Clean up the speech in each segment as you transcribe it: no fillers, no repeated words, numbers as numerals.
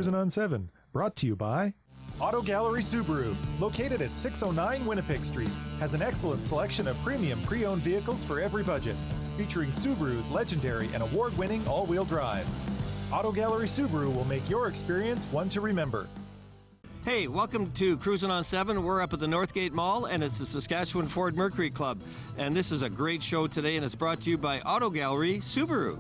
Cruisin' on 7, brought to you by Auto Gallery Subaru, located at 609 Winnipeg Street, has an excellent selection of premium pre-owned vehicles for every budget, featuring Subaru's legendary and award-winning all-wheel drive. Auto Gallery Subaru will make your experience one to remember. Hey, welcome to Cruisin' on 7. We're up at the Northgate Mall, and it's the Saskatchewan Ford Mercury Club. And this is a great show today, and it's brought to you by Auto Gallery Subaru.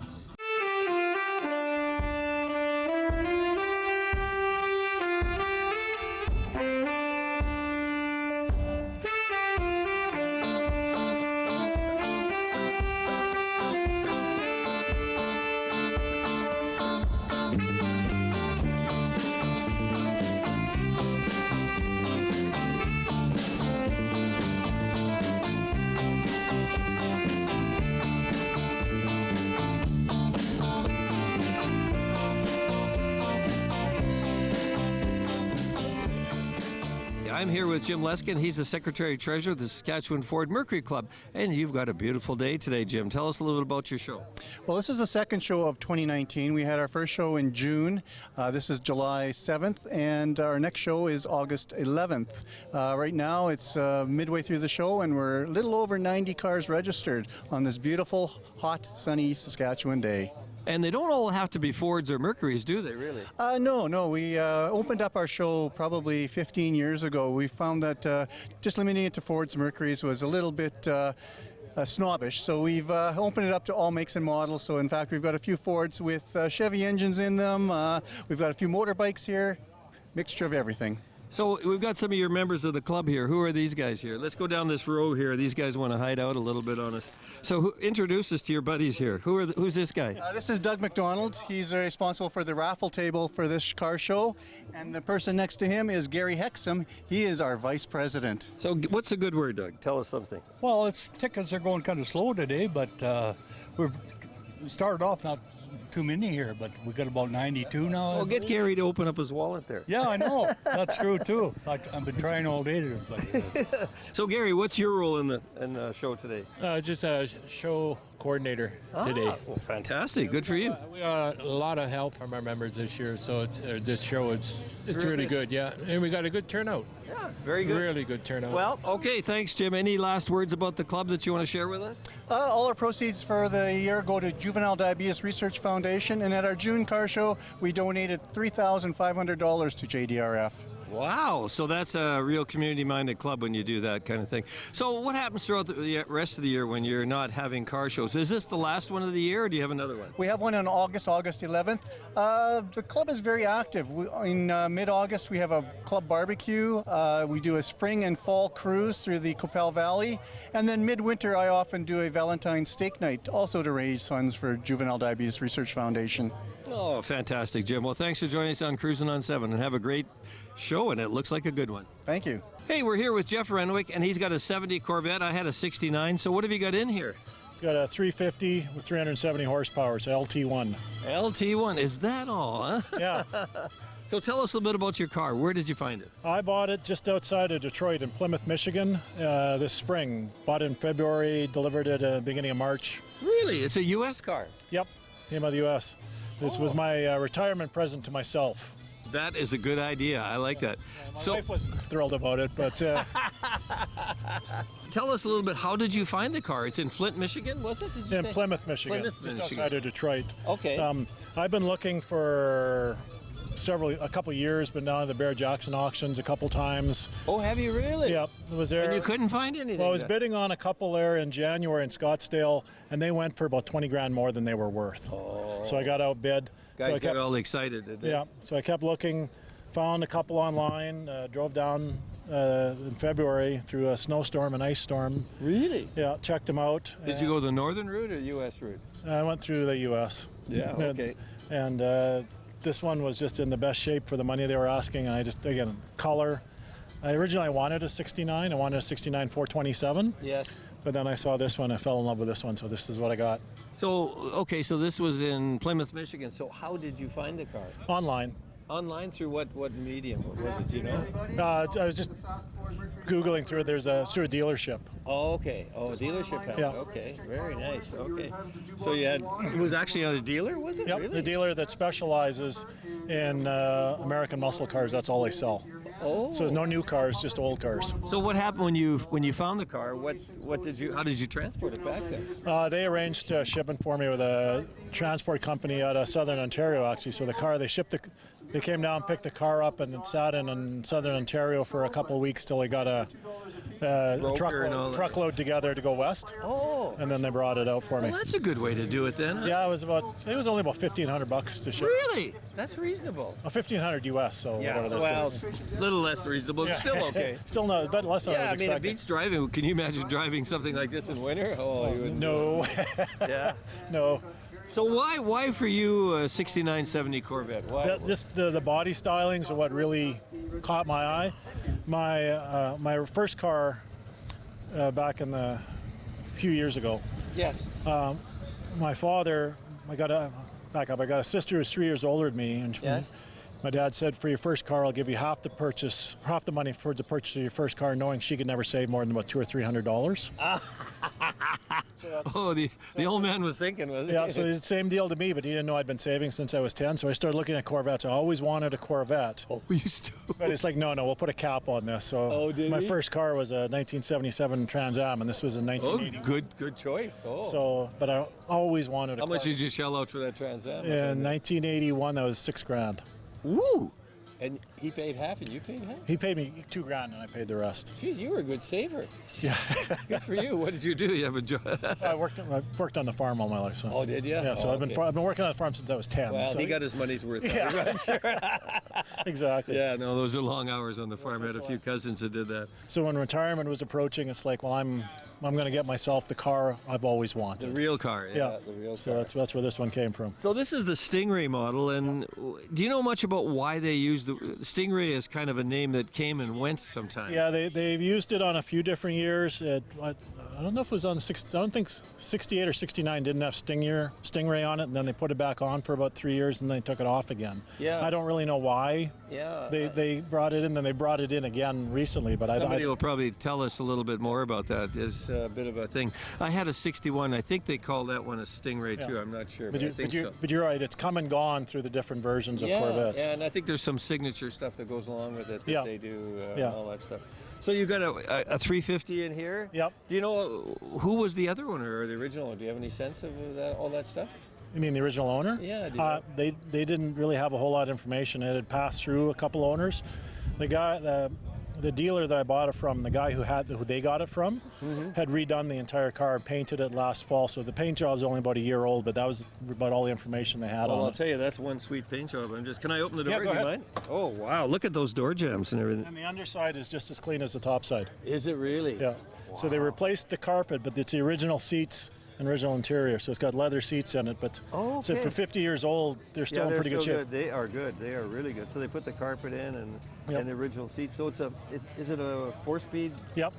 I'm here with Jim Leskin. He's the Secretary-Treasurer of the Saskatchewan Ford Mercury Club. And you've got a beautiful day today, Jim. Tell us a little bit about your show. Well, this is the second show of 2019. We had our first show in June. This is July 7th, and our next show is August 11th. Right now, it's midway through the show, and we're a little over 90 cars registered on this beautiful, hot, sunny Saskatchewan day. And they don't all have to be Fords or Mercurys, do they, really? No. We opened up our show probably 15 years ago. We found that just limiting it to Fords, Mercurys was a little bit snobbish. So we've opened it up to all makes and models. So in fact, we've got a few Fords with Chevy engines in them. We've got a few motorbikes here, mixture of everything. So we've got some of your members of the club here. Who are these guys here? Let's go down this row here. These guys want to hide out a little bit on us. So introduce us to your buddies here. Who's this guy? This is Doug McDonald. He's responsible for the raffle table for this car show. And the person next to him is Gary Hexam. He is our vice president. So what's a good word, Doug? Tell us something. Well, tickets are going kind of slow today, but we started off not too many here, but we got about 92 now. Well, get Gary to open up his wallet there. Yeah, I know. That's true too. I've been trying all day to. But, So Gary, what's your role in the show today? Just a show coordinator today. Well, fantastic. Good for you. We got a lot of help from our members this year, so this show it's really good. Yeah, and we got a good turnout. Yeah, very good. Really good turnout. Well, okay, thanks, Jim. Any last words about the club that you want to share with us? All our proceeds for the year go to Juvenile Diabetes Research Foundation, and at our June car show, we donated $3,500 to JDRF. Wow, so that's a real community-minded club when you do that kind of thing. So what happens throughout the rest of the year when you're not having car shows? Is this the last one of the year, or do you have another one? We have one in August 11th. The club is very active. In mid-August, we have a club barbecue. We do a spring and fall cruise through the Coppell Valley. And then midwinter, I often do a Valentine's steak night, also to raise funds for Juvenile Diabetes Research Foundation. Oh, fantastic, Jim. Well, thanks for joining us on Cruisin' on 7, and have a great show, and it looks like a good one. Thank you. Hey, we're here with Jeff Renwick, and he's got a 70 Corvette. I had a 69, so what have you got in here? It's got a 350 with 370 horsepower, so LT1. LT1, is that all, huh? Yeah. So tell us a little bit about your car. Where did you find it? I bought it just outside of Detroit in Plymouth, Michigan this spring. Bought it in February, delivered it at the beginning of March. Really? It's a U.S. car? Yep, came out of the U.S. This was my retirement present to myself. That is a good idea. I like that. My wife wasn't thrilled about it, but... Tell us a little bit, how did you find the car? It's in Flint, Michigan, was it? In Plymouth, Michigan, Plymouth, just Michigan. outside of Detroit. Okay. I've been looking for a couple years, but now the Bear Jackson auctions a couple times. Oh, have you really? Yep, it was there. And you couldn't find anything? Well, I was bidding on a couple there in January in Scottsdale, and they went for about 20 grand more than they were worth. Oh. So I got outbid. Guys got all excited, did they? Yeah, so I kept looking, found a couple online, drove down in February through a snowstorm, an ice storm. Really? Yeah, checked them out. Did you go the northern route or U.S. route? I went through the U.S. Yeah, okay. And this one was just in the best shape for the money they were asking, and I just, again, color. I originally wanted a 69. I wanted a 69 427. Yes. But then I saw this one. I fell in love with this one, so this is what I got. So, okay, so this was in Plymouth, Michigan. So how did you find the car? Online. Online through what medium? What was it, do you know? I was just Googling through it. There's a sort of dealership. Oh, okay. Oh, a dealership had it. Yeah. Okay, very nice. Okay. So you had, it was actually on a dealer, was it? Yep, Really? the dealer that specializes and American muscle cars. That's all they sell. Oh. So there's no new cars, just old cars. So what happened when you found the car? How did you transport it back there? They arranged shipping for me with a transport company out of Southern Ontario, actually. So the car, they came down, picked the car up, and it sat in Southern Ontario for a couple of weeks till they got a truckload together to go west. Oh. And then they brought it out for me. Well, that's a good way to do it then. Huh? Yeah, it was only about $1,500 to ship. Really? That's reasonable. $1,500 US. So whatever that's well, a little less reasonable. It's still okay. Still no, but less than I was I mean, expecting. it beats driving. Can you imagine driving something like this in winter? Oh, you wouldn't. No. Yeah. No. So why for you a 6970 Corvette? Why? The body stylings are what really caught my eye. My first car back in a few years ago. Yes. My father, I got a sister who's 3 years older than me, and Yes. my dad said, for your first car, I'll give you half the money towards the purchase of your first car, knowing she could never save more than about $200 or $300. Oh, the old man was thinking, was he? Yeah, so it's the same deal to me, but he didn't know I'd been saving since I was 10, so I started looking at Corvettes. I always wanted a Corvette. Oh, you still. But it's like, no, we'll put a cap on this. So my first car was a 1977 Trans Am, and this was a 1980. Good choice. Oh. So, but I always wanted a How much car. did you shell out for that Trans Am? In 1981, that was $6,000. Woo! And he paid half, and you paid half. He paid me $2,000, and I paid the rest. Geez, you were a good saver. Yeah. Good for you. What did you do? You have a job? I worked on the farm all my life. So. Oh, did you? Yeah. So Oh, I've been working on the farm since I was 10. Well, so. he got his money's worth. Yeah. I'm sure. Exactly. Yeah, no, those are long hours on the farm. I had a few cousins that did that. So when retirement was approaching, it's like, well, I'm going to get myself the car I've always The wanted. real car. Yeah. The real So car. that's where this one came from. So this is the Stingray model, and do you know much about why they use the Stingray as kind of a name that came and went sometimes? Yeah, they've used it on a few different years. I don't know if it was on I don't think 68 or 69 didn't have Stingray on it, and then they put it back on for about 3 years, and then they took it off again. Yeah. I don't really know why. Yeah. They brought it in, then they brought it in again recently, but Somebody will probably tell us a little bit more about that. It's a bit of a thing. I had a 61. I think they call that one a Stingray too. I'm not sure, but I think so. But you're right. It's come and gone through the different versions of Corvettes. Yeah, and I think there's some signature stuff that goes along with it that they do, Yeah. all that stuff. So you got a 350 in here. Yep. Do you know who was the other owner or the original owner? Do you have any sense of all that stuff? You mean the original owner? Yeah. Do you know? They didn't really have a whole lot of information. It had passed through a couple owners. The dealer that I bought it from, the guy who they got it from, had redone the entire car, painted it last fall. So the paint job is only about a year old, but that was about all the information they had on I'll it. tell you, that's one sweet paint job. Can I open the door? Yeah, go Do you ahead. mind? Oh wow! Look at those door jambs and everything. And the underside is just as clean as the top side. Is it really? Yeah. So they replaced the carpet, but it's the original seats and original interior. So it's got leather seats in it, but so for 50 years old, they're still in pretty good shape. They are good. They are really good. So they put the carpet in and the original seats. So is it a 4-speed? Yep.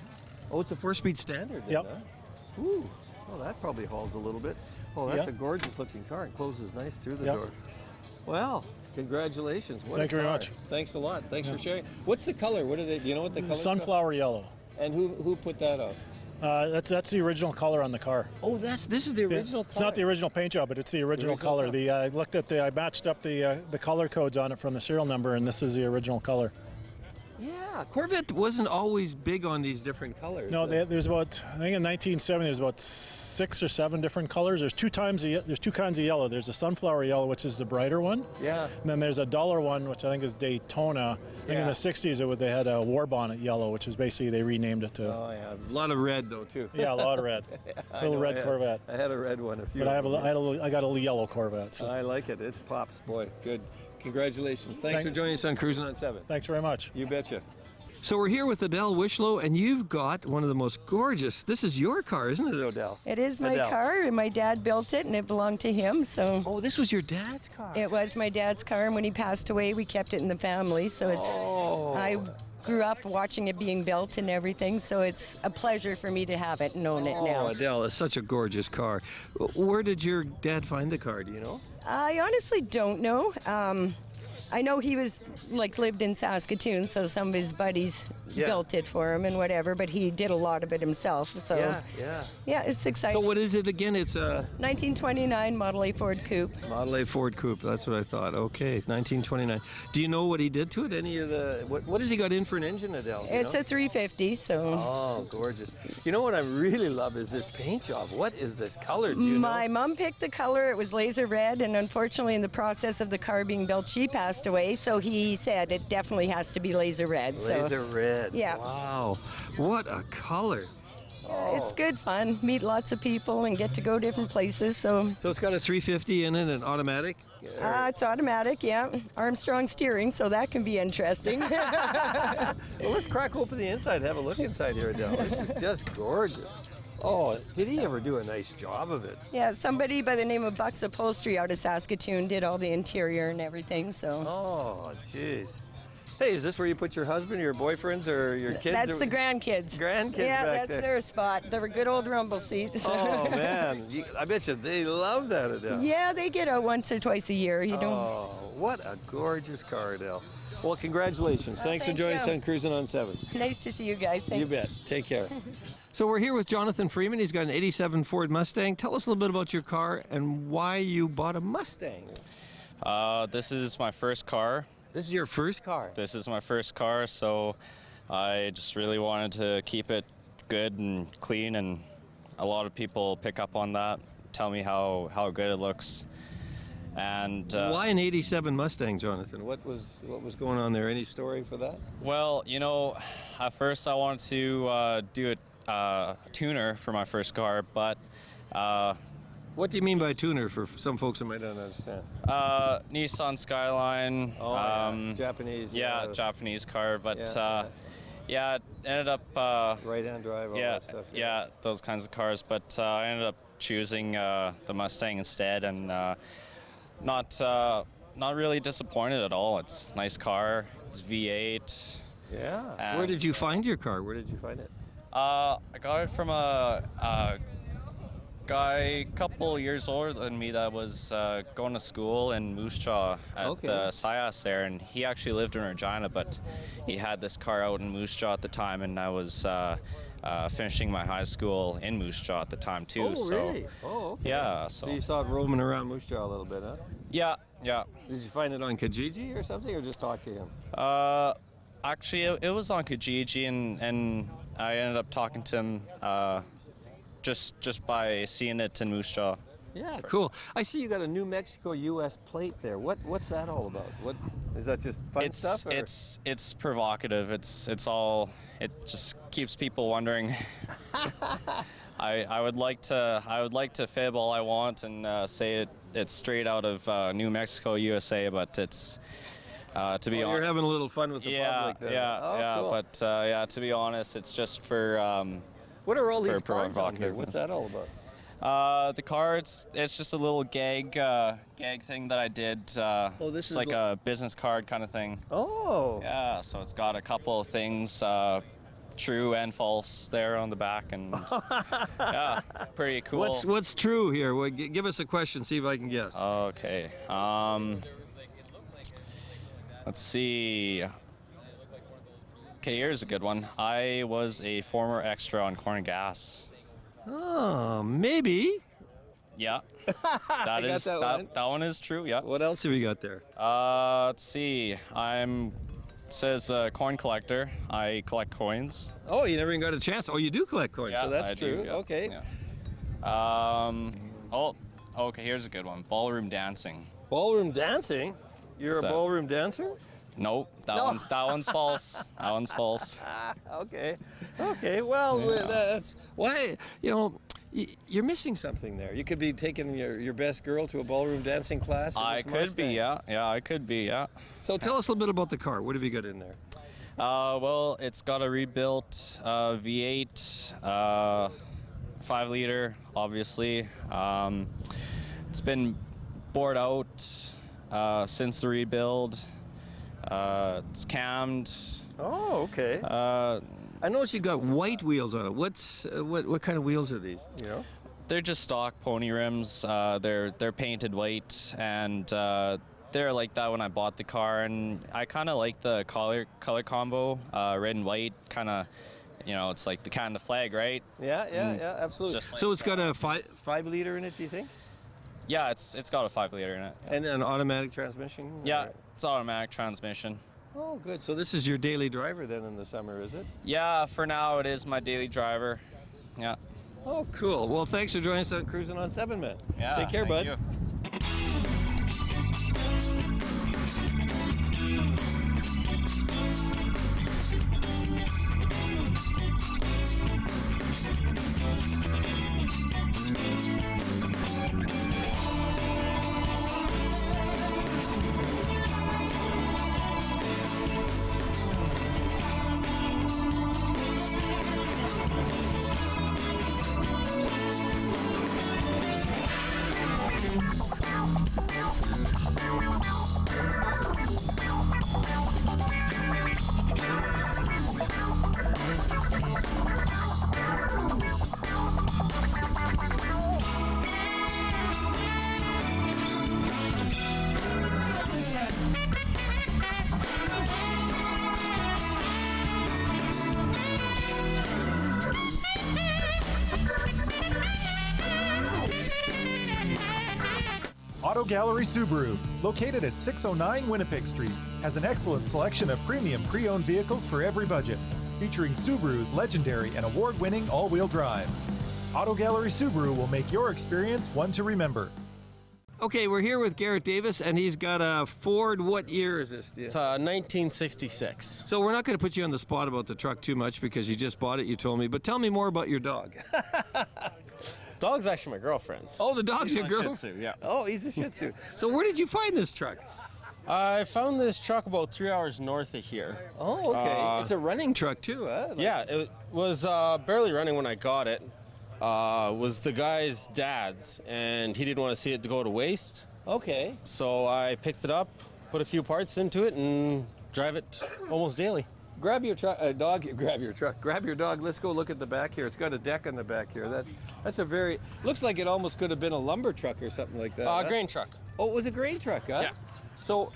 Oh, it's a 4-speed standard. Then, Yep. Huh? Ooh. Well, that probably hauls a little bit. Oh, that's a gorgeous looking car. It closes nice through the door. Well, congratulations. What Thank you very much. Thanks a lot. Thanks for sharing. What's the color? Do you know what the color is? Sunflower yellow. And who put that on? That's the original color on the car. Oh, this is the original color. It's not the original paint job, but it's the original color. I matched up the color codes on it from the serial number, and this is the original color. Yeah, Corvette wasn't always big on these different colors. No, there's about, I think in 1970 there's about 6 or 7 different colors. There's two kinds of yellow. There's a sunflower yellow, which is the brighter one. Yeah. And then there's a duller one, which I think is Daytona. I think in the 60s they had a war bonnet yellow, which is basically they renamed it to. Oh yeah, a lot of red though too. Yeah, a lot of red. Little red Corvette. I had a red one a few. But I got a little yellow Corvette. So. I like it. It pops, boy. Good. Congratulations. Thanks for joining us on Cruising on 7. Thanks very much. You betcha. So we're here with Adele Wishlow, and you've got one of the most gorgeous. This is your car, isn't it, Odell? It is my car, and my dad built it, and it belonged to him. So. Oh, this was your dad's car. It was my dad's car, and when he passed away, we kept it in the family. So it's. I grew up watching it being built and everything, so it's a pleasure for me to have it and own it now. Oh, Adele, it's such a gorgeous car. Where did your dad find the car? Do you know? I honestly don't know. I know he was lived in Saskatoon, so some of his buddies built it for him and whatever, but he did a lot of it himself. So yeah, it's exciting. So what is it again? It's a 1929 Model A Ford Coupe. Model A Ford Coupe. That's what I thought. Okay, 1929. Do you know what he did to it? Any of the what has he got in for an engine, Adele? It's a 350. So. Oh, gorgeous. You know what I really love is this paint job. What is this color? Do you My know? mom picked the color. It was laser red, and unfortunately, in the process of the car being built, she passed away. So he said it definitely has to be laser red. Laser red. Yeah. Wow. What a color. It's good fun. Meet lots of people and get to go different places. So it's got a 350 in it and automatic? it's automatic, yeah. Armstrong steering, so that can be interesting. Well, let's crack open the inside and have a look inside here, Adele. This is just gorgeous. Oh, did he ever do a nice job of it? Yeah, somebody by the name of Bucks Upholstery out of Saskatoon did all the interior and everything, so. Oh, jeez. Hey, is this where you put your husband or your boyfriends or your kids? That's the grandkids. Grandkids yeah, back that's there. their spot. They're a good old rumble seat. Oh, man. I bet you they love that, Adele. Yeah, they get out once or twice a year. You don't. Oh, what a gorgeous car, Adele. Well, congratulations. Thanks for thank joining us you. on Cruising on 7. Nice to see you guys. Thanks. You bet. Take care. So we're here with Jonathan Freeman. He's got an 87 Ford Mustang. Tell us a little bit about your car and why you bought a Mustang. This is my first car. This is your first car? This is my first car, so I just really wanted to keep it good and clean, and a lot of people pick up on that, tell me how good it looks. And why an 87 Mustang, Jonathan? What was going on there? Any story for that? well, you know, at first I wanted to do a tuner for my first car, but What do you mean by tuner for some folks who might not understand? Nissan Skyline. Japanese. Yeah, Japanese car, but yeah. it ended up Right-hand drive, all yeah, that stuff. yeah, those kinds of cars. But I ended up choosing the Mustang instead, and not really disappointed at all. It's a nice car. It's V8. Yeah. And- Where did you find your car? Where did you find it? I got it from a guy a couple years older than me that was going to school in Moose Jaw at the SIAS there, and he actually lived in Regina, but he had this car out in Moose Jaw at the time, and I was finishing my high school in Moose Jaw at the time too. Oh, really? Oh, okay. Yeah. So you saw it roaming around Moose Jaw a little bit, huh? Yeah. Did you find it on Kijiji or something, or just talk to him? Actually, it was on Kijiji, and I ended up talking to him just by seeing it in Moose Jaw. Yeah, cool. I see you got a New Mexico U.S. plate there. What's that all about? What is that? Just fun stuff? Or? It's provocative. It just keeps people wondering. I would like to fib all I want and say it's straight out of New Mexico, USA, but it's to be honest. You're having a little fun with the public there. Yeah, cool. but to be honest, it's just for. What are all for these cards on here? provocativeness. What's that all about? The cards, it's just a little gag thing that I did. this it's is like a business card kind of thing. Oh. Yeah, so it's got a couple of things, true and false, there on the back, and yeah, pretty cool. What's true here? Well, give us a question, see if I can guess. Okay. Let's see. Okay, here's a good one. I was a former extra on Corn and Gas. Oh, maybe. Yeah. I got that one is true, yeah. What else have you got there? Let's see. It says coin collector. I collect coins. Oh, you never even got a chance. Oh, you do collect coins, Yeah, so that's I do, true. yeah. Okay. Yeah. Okay, here's a good one. Ballroom dancing. Ballroom dancing? You're a So- ballroom dancer? Nope, that one's false. That one's false. Okay. Well, that's why. You're missing something there. You could be taking your best girl to a ballroom dancing class. I could be, yeah. Yeah, I could be, yeah. So tell us a little bit about the car. What have you got in there? Well, it's got a rebuilt V8, 5-liter, obviously. It's been bored out since the rebuild. It's cammed. Oh, okay. I noticed you got white wheels on it. What kind of wheels are these? You know? They're just stock pony rims. They're painted white, and they were like that when I bought the car, and I kind of like the color combo, red and white, kind of. It's like the kind of flag, right? Yeah, absolutely. So it's got a 5 liter in it, do you think? Yeah, it's got a 5 liter in it. And an automatic transmission? Yeah, it's automatic transmission. Oh, good. So this is your daily driver then in the summer, is it? Yeah, for now it is my daily driver. Yeah. Oh, cool. Well, thanks for joining us on Cruising on 7, man. Yeah. Take care, bud. You. Auto Gallery Subaru, located at 609 Winnipeg Street, has an excellent selection of premium pre-owned vehicles for every budget, featuring Subaru's legendary and award-winning all-wheel drive. Auto Gallery Subaru will make your experience one to remember. Okay, we're here with Garrett Davis, and he's got a Ford. What year is this? It's 1966. So we're not going to put you on the spot about the truck too much because you just bought it, you told me. But tell me more about your dog. Dog's actually my girlfriend's. Oh, the dog's your girl? Shih Tzu, yeah. Oh, he's a Shih Tzu. So where did you find this truck? I found this truck about 3 hours north of here. Oh, okay. It's a running truck too, huh? Yeah, it was barely running when I got it. Was the guy's dad's, and he didn't want to see it to go to waste. Okay. So I picked it up, put a few parts into it, and drive it almost daily. Grab your truck, dog. Grab your truck. Grab your dog. Let's go look at the back here. It's got a deck on the back here. That's a very. Looks like it almost could have been a lumber truck or something like that. Huh? Grain truck. Oh, it was a grain truck, huh? Yeah. So,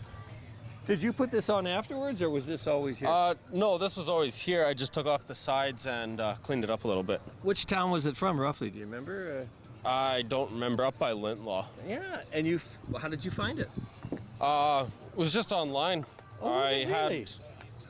did you put this on afterwards, or was this always here? No, this was always here. I just took off the sides and cleaned it up a little bit. Which town was it from, roughly? Do you remember? I don't remember. Up by Lintlaw. Yeah. And how did you find it? It was just online. Oh, was it really?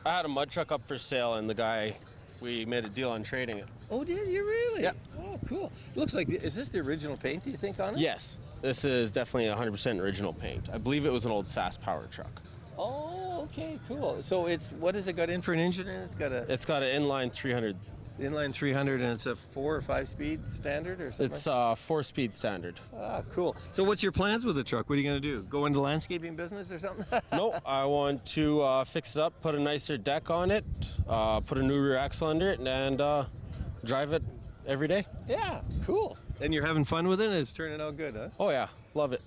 I had a mud truck up for sale, and the guy, we made a deal on trading it. Oh, did you really? Yeah. Oh, cool. Looks like, is this the original paint, do you think, on it? Yes. This is definitely 100% original paint. I believe it was an old Sask power truck. Oh, okay, cool. So what has it got in for an engine? It's got an inline 300. Inline 300, and it's a 4 or 5 speed standard or something? It's 4-speed standard. Ah, cool. So what's your plans with the truck? What are you going to do? Go into landscaping business or something? No, I want to fix it up, put a nicer deck on it, put a new rear axle under it, and drive it every day. Yeah, cool. And you're having fun with it? It's turning out good, huh? Oh, yeah. Love it.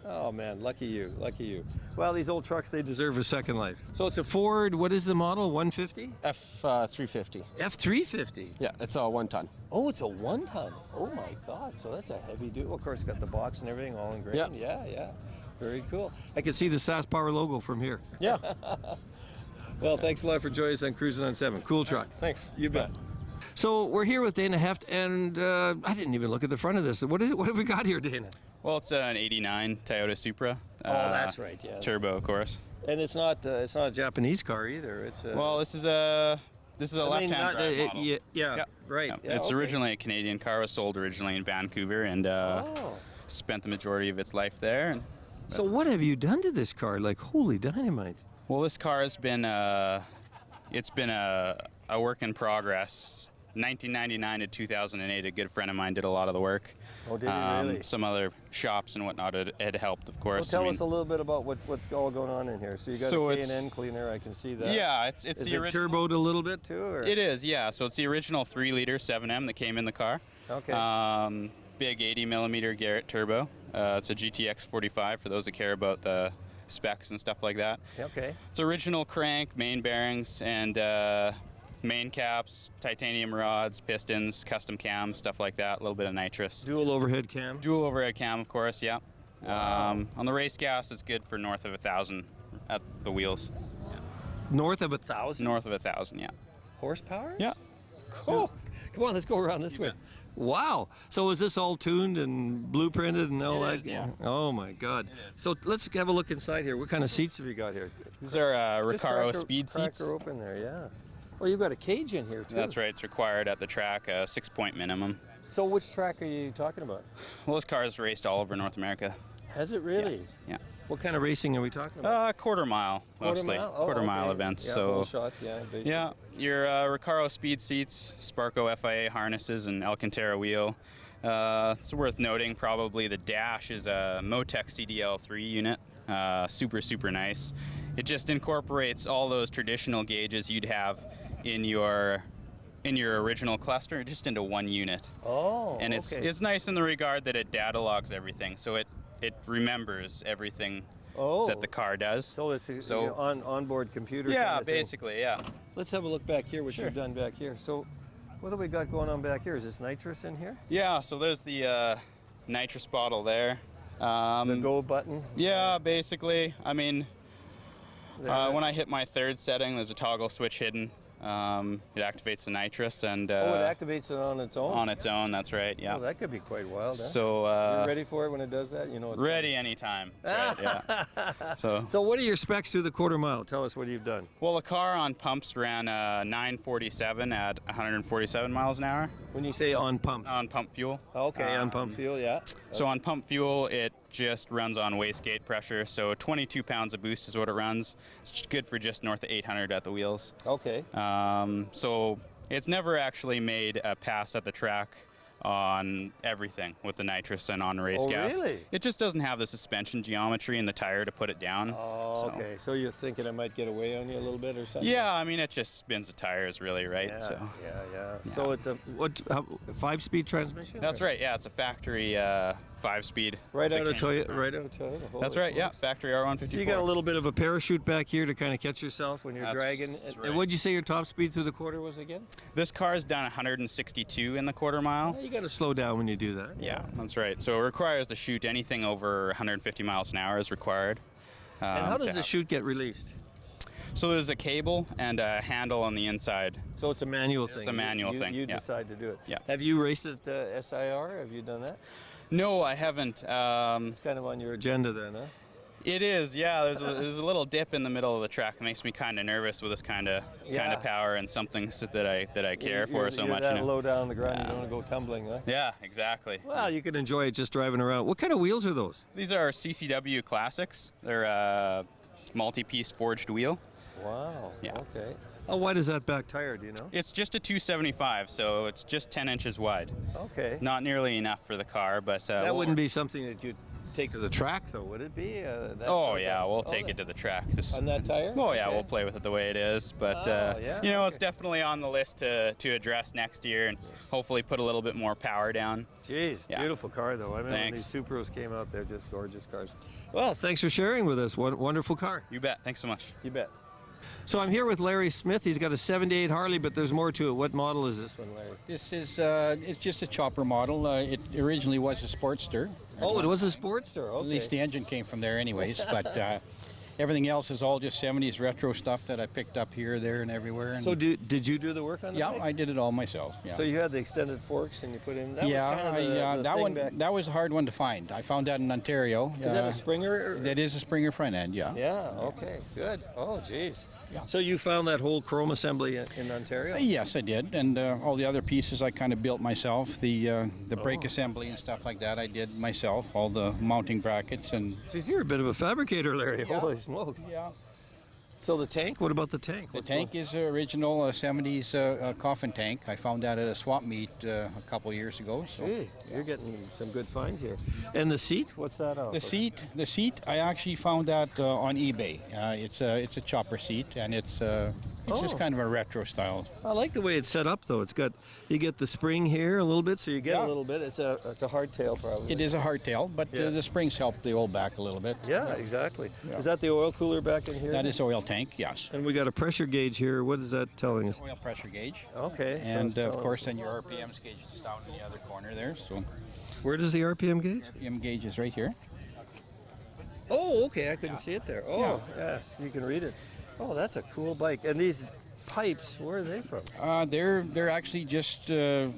Oh, man, lucky you, lucky you. Well, these old trucks, they deserve a second life. So it's a Ford, what is the model, 150? F350. F350? Yeah, it's a 1 ton. Oh, it's a 1 ton. Oh, my God, so that's a heavy dude. Well, of course, got the box and everything all in grain. Yeah. Very cool. I can see the Sask Power logo from here. Yeah. Well, thanks a lot for joining us on Cruising on 7. Cool truck. Thanks. You bet. So we're here with Dana Heft, and I didn't even look at the front of this. What is it? What have we got here, Dana? Well, it's an '89 Toyota Supra. Oh, that's right. Yeah. Turbo, of course. And it's not a Japanese car either. It's well, this is a left-hand drive model. Yeah. Right. Yeah. Yeah, it's okay. originally a Canadian car. It was sold originally in Vancouver, and spent the majority of its life there. And, so what have you done to this car? Like, holy dynamite! Well, this car has been a work in progress. 1999 to 2008, a good friend of mine did a lot of the work. Oh, did he really? Some other shops and whatnot had helped, of course. So tell us a little bit about what's all going on in here. So you got a K&N cleaner, I can see that. Yeah, it's is the it original. turboed a little bit too? Or? It is, yeah. So it's the original 3-liter 7M that came in the car. Okay. Big 80-millimeter Garrett turbo. It's a GTX 45 for those that care about the specs and stuff like that. Okay. It's original crank, main bearings, and main caps, titanium rods, pistons, custom cams, stuff like that. A little bit of nitrous. Dual overhead cam. Dual overhead cam, of course. Yeah. On the race gas, it's good for north of 1,000 at the wheels. North of 1,000? North of 1,000, yeah. Horsepower? Yeah. Cool. Come on, let's go around this way. Wow. So is this all tuned and blueprinted and all that? Yeah. Oh my God. So let's have a look inside here. What kind of seats have you got here? These are Just Recaro speed crack seats. her open there, yeah. Well, you've got a cage in here too. That's right. It's required at the track, a 6-point minimum. So which track are you talking about? Well, this car has raced all over North America. Has it really? Yeah. What kind of racing are we talking about? Quarter mile, mostly. Mile? Oh, quarter mile okay. events. Yeah, so whole shot, yeah, basically. yeah, your Recaro speed seats, Sparco FIA harnesses, and Alcantara wheel. It's worth noting probably the dash is a Motec CDL3 unit. Super nice. It just incorporates all those traditional gauges you'd have in your original cluster just into one unit. Oh, and it's nice in the regard that it data logs everything, so it remembers everything that the car does. So it's onboard computer. Yeah, kind of thing. basically, yeah. Let's have a look back here, what Sure. you've done back here. So what do we got going on back here? Is this nitrous in here? Yeah, so there's the nitrous bottle there. The go button? Yeah, basically. I mean, when I hit my third setting, there's a toggle switch hidden. It activates the nitrous and... it activates it on its own? On its own, that's right, yeah. Oh, that could be quite wild, eh? So... You're ready for it when it does that? You know it's ready anytime, that's right, yeah. So what are your specs through the quarter mile? Tell us what you've done. Well, the car on pumps ran 947 at 147 miles an hour. When you say on pumps? On pump fuel. Okay, on pump fuel, yeah. So on pump fuel, it just runs on wastegate pressure, so 22 pounds of boost is what it runs. It's good for just north of 800 at the wheels. Okay. So it's never actually made a pass at the track on everything with the nitrous and on race gas. Really? It just doesn't have the suspension geometry in the tire to put it down. Oh, so. okay. So you're thinking it might get away on you a little bit or something? Yeah, I mean, it just spins the tires really, right? Yeah, So. yeah. So it's a 5-speed transmission? That's right, yeah. It's a factory 5-speed. Right out of Toyota? That's right, yeah. Factory R154. You got a little bit of a parachute back here to kind of catch yourself when you're dragging. Right. And what'd you say your top speed through the quarter was again? This car's done 162 in the quarter mile. You got to slow down when you do that. Yeah, that's right. So it requires to shoot anything over 150 miles an hour is required. And how does the chute get released? So there's a cable and a handle on the inside. So it's a manual thing. It's a manual thing. You yeah. decide to do it. Yeah. Have you raced at SIR? Have you done that? No, I haven't. It's kind of on your agenda then, huh? It is, yeah. There's a little dip in the middle of the track that makes me kind of nervous with this kind of power and something that I care for so much. You're that low down the ground, you don't want to go tumbling, huh? Yeah, exactly. Well, you can enjoy it just driving around. What kind of wheels are those? These are CCW Classics. They're multi-piece forged wheel. Wow. Yeah. Okay. Oh, why does that back tire? Do you know? It's just a 275, so it's just 10 inches wide. Okay. Not nearly enough for the car, but that wouldn't be something that you'd take to the track, though, would it be? We'll take it to the track. On that tire? Oh yeah, we'll play with it the way it is. But it's definitely on the list to address next year and hopefully put a little bit more power down. Jeez, beautiful car though. I mean, when these Subarus came out, they're just gorgeous cars. Well, thanks for sharing with us. Wonderful car. You bet. Thanks so much. You bet. So I'm here with Larry Smith. He's got a 78 Harley, but there's more to it. What model is this one, Larry? This is it's just a chopper model. It originally was a Sportster. Oh, it was a Sportster. Okay. At least the engine came from there anyways, but everything else is all just 70s retro stuff that I picked up here, there, and everywhere. And so did you do the work on that? Yeah, I did it all myself. Yeah. So you had the extended forks and you put in... That was a hard one to find. I found that in Ontario. Is that a Springer? That is a Springer front end, yeah. Yeah, okay, good. Oh, geez. Yeah. So you found that whole chrome assembly in Ontario? Yes, I did, and all the other pieces I kind of built myself. The brake assembly and stuff like that I did myself. All the mounting brackets and. Geez, you're a bit of a fabricator, Larry. Yeah. Holy smokes! Yeah. So the tank? What about the tank? The tank is original 70s coffin tank. I found that at a swap meet a couple years ago. So. Gee, you're getting some good finds here. And the seat? What's that on? The seat. I actually found that on eBay. It's a chopper seat, and it's just kind of a retro style. I like the way it's set up, though. You get the spring here a little bit, so you get a little bit. It's a hardtail, probably. It is a hardtail, but the springs help the oil back a little bit. Yeah, exactly. Yeah. Is that the oil cooler back in here? That is oil tank, yes. And we got a pressure gauge here. What is that telling us? Oil pressure gauge. Okay. And of course, then your RPMs gauge is down in the other corner there. So, where does the RPM gauge? RPM gauge is right here. Oh, okay. I couldn't see it there. Oh, yes. You can read it. Oh, that's a cool bike. And these pipes, where are they from? They're actually just a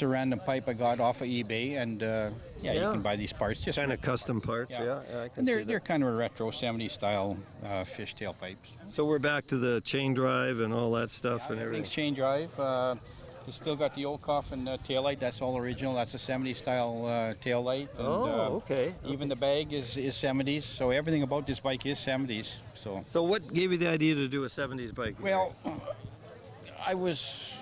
random pipe I got off of eBay, and you can buy these parts. Just kind of custom parts. Yeah, I can and see that. they're kind of retro 70s style fishtail pipes. So we're back to the chain drive and all that stuff and everything. Everything's chain drive. You still got the old coffin taillight. That's all original. That's a 70s style taillight. And, okay. Even the bag is 70s. So everything about this bike is 70s. So what gave you the idea to do a 70s bike? Well, I was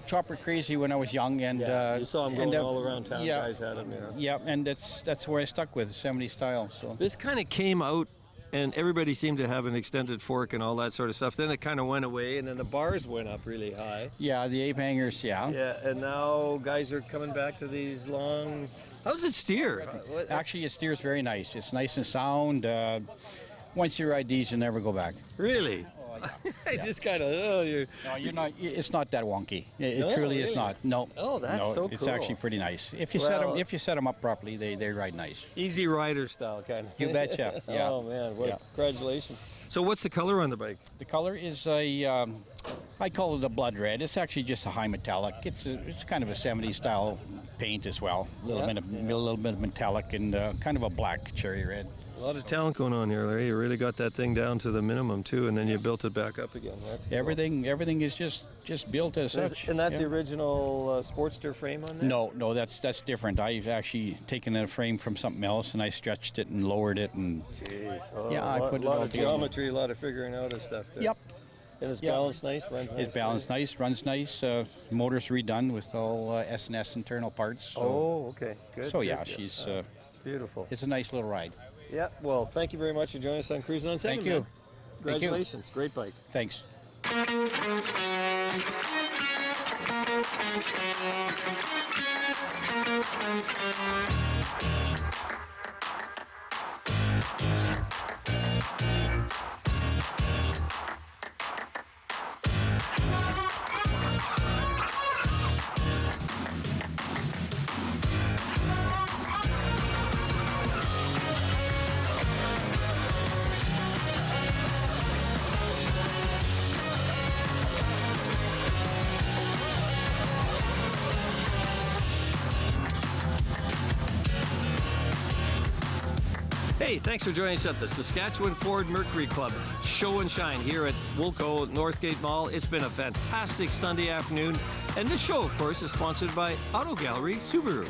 chopper crazy when I was young, and you saw them going all around town. Yeah, guys had them there. Yeah, and that's where I stuck with 70s style. So this kind of came out, and everybody seemed to have an extended fork and all that sort of stuff. Then it kind of went away, and then the bars went up really high. Yeah, the ape hangers. Yeah. Yeah, and now guys are coming back to these long. How's it steer? Actually, it steers very nice. It's nice and sound. Once you ride these, you never go back. Really? I just kind of, No, you're not. It's not that wonky. It No, truly really? is not. No. Oh, that's so cool. It's actually pretty nice. If you set them up properly, they ride nice. Easy rider style kind of. You betcha. Yeah. Oh man, congratulations. So what's the color on the bike? The color is I call it a blood red. It's actually just a high metallic. It's kind of a 70s style paint as well. A little bit of metallic and kind of a black cherry red. A lot of talent going on here, Larry. You really got that thing down to the minimum too, and then you built it back up again. That's cool. Everything is just built as such. And that's the original Sportster frame on there? No, that's different. I've actually taken a frame from something else and I stretched it and lowered it and. Jeez. I put a lot of geometry, a lot of figuring out of stuff there. Yep. And it's balanced nice, runs nice. It's balanced nice, runs nice. Motor's redone with all S&S internal parts. So. Okay, good. So good. she's beautiful. It's a nice little ride. Yeah, well, thank you very much for joining us on Cruising on 7. Thank you. Congratulations. Great bike. Thanks. Hey, thanks for joining us at the Saskatchewan Ford Mercury Club Show and Shine here at Wilco Northgate Mall. It's been a fantastic Sunday afternoon, and this show, of course, is sponsored by Auto Gallery Subaru.